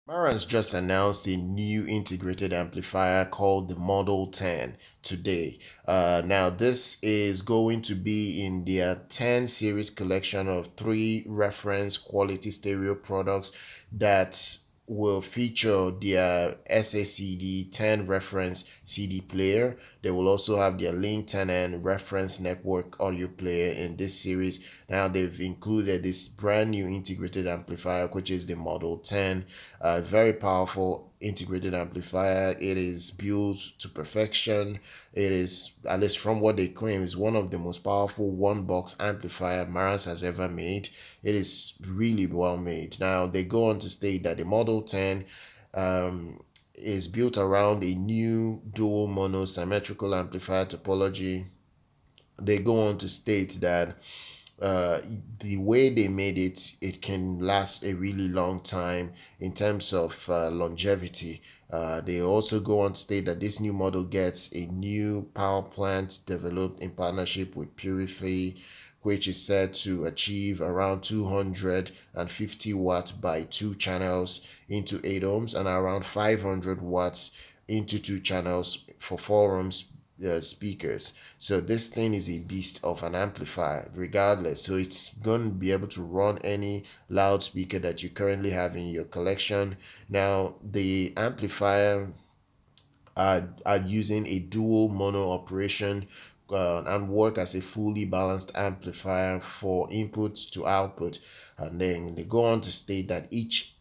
Marantz just announced a new integrated amplifier called the Model 10 today. Now, this is going to be in their 10 series collection of three reference quality stereo products that will feature their SACD 10 reference CD player. They will also have their Link 10N reference network audio player in this series. Now they've included this brand new integrated amplifier, which is the Model 10. Very powerful integrated amplifier. It is built to perfection. It is, at least from what they claim, is one of the most powerful one box amplifier Marantz has ever made. It is really well made. Now they go on to state that the Model 10 is built around a new dual mono symmetrical amplifier topology. They go on to state that uh, the way they made it, it can last a really long time in terms of longevity. They also go on to state that this new model gets a new power plant developed in partnership with Purify, which is said to achieve around 250 watts by two channels into 8 ohms and around 500 watts into two channels for 4 ohms speakers. So this thing is a beast of an amplifier regardless. So it's going to be able to run any loudspeaker that you currently have in your collection. Now the amplifier are using a dual mono operation and work as a fully balanced amplifier for input to output. And then they go on to state that each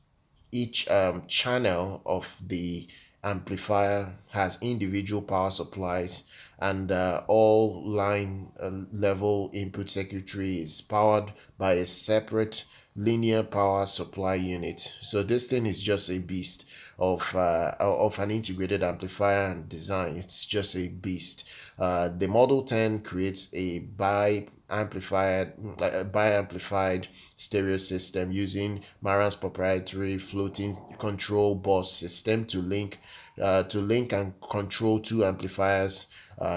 channel of the amplifier has individual power supplies, and all line level input circuitry is powered by a separate linear power supply unit. So this thing is just a beast of an integrated amplifier and design. It's just a beast. The Model 10 creates a bi-amplified stereo system using Marantz proprietary floating control bus system to link and control two amplifiers.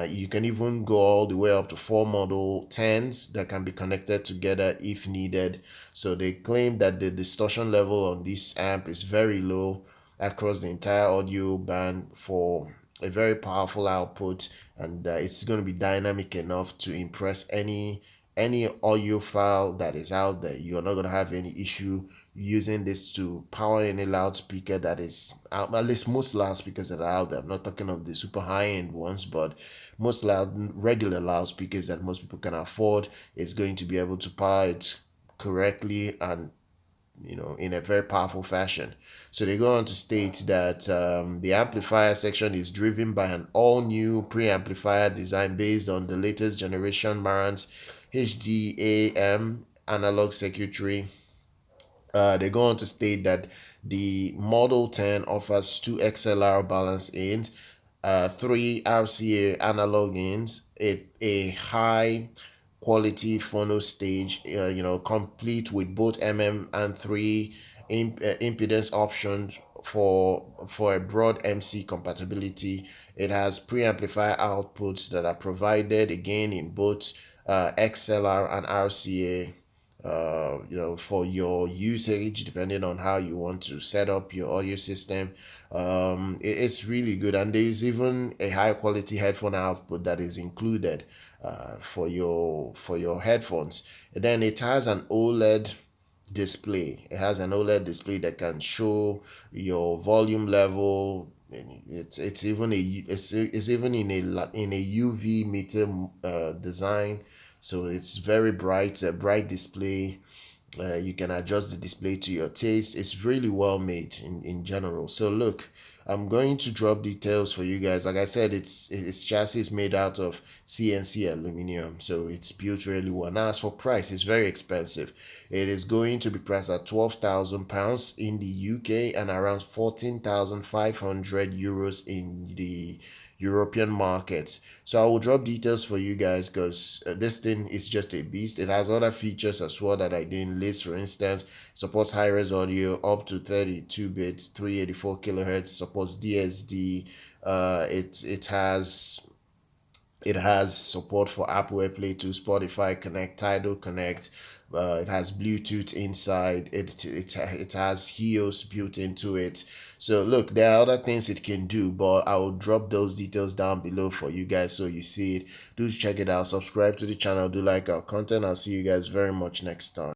You can even go all the way up to 4 Model 10s that can be connected together if needed. So they claim that the distortion level on this amp is very low across the entire audio band for a very powerful output, and it's going to be dynamic enough to impress any audiophile that is out there. You're not going to have any issue using this to power any loudspeaker that is out, at least most loudspeakers that are out there. I'm not talking of the super high-end ones, but most regular loudspeakers that most people can afford is going to be able to power it correctly and in a very powerful fashion. So they go on to state that the amplifier section is driven by an all-new preamplifier design based on the latest generation Marantz HDAM analog circuitry. They go on to state that the Model 10 offers two XLR balance ins, three RCA analog ins, a high quality phono stage, complete with both and three impedance options for a broad MC compatibility. It has preamplifier outputs that are provided again in both XLR and RCA, for your usage, depending on how you want to set up your audio system. It's really good, and there's even a high quality headphone output that is included for your headphones. And then it has an OLED display. It has an OLED display that can show your volume level. It's even it's even in a UV meter design, so it's very bright, a bright display. You can adjust the display to your taste. It's really well made in general. So look, I'm going to drop details for you guys. Like I said, its chassis is made out of CNC aluminum, so it's built really well. Now, as for price, it's very expensive. It is going to be priced at £12,000 in the UK and around 14,500 euros in the European markets. So I will drop details for you guys because this thing is just a beast. It has other features as well that I didn't list. For instance, supports high-res audio up to 32 bits, 384 kilohertz, supports DSD. It has support for Apple AirPlay to Spotify Connect, Tidal Connect, It has Bluetooth inside. It has HEOS built into it. So look, there are other things it can do, but I will drop those details down below for you guys so you see it. Do check it out. Subscribe to the channel. Do like our content. I'll see you guys very much next time.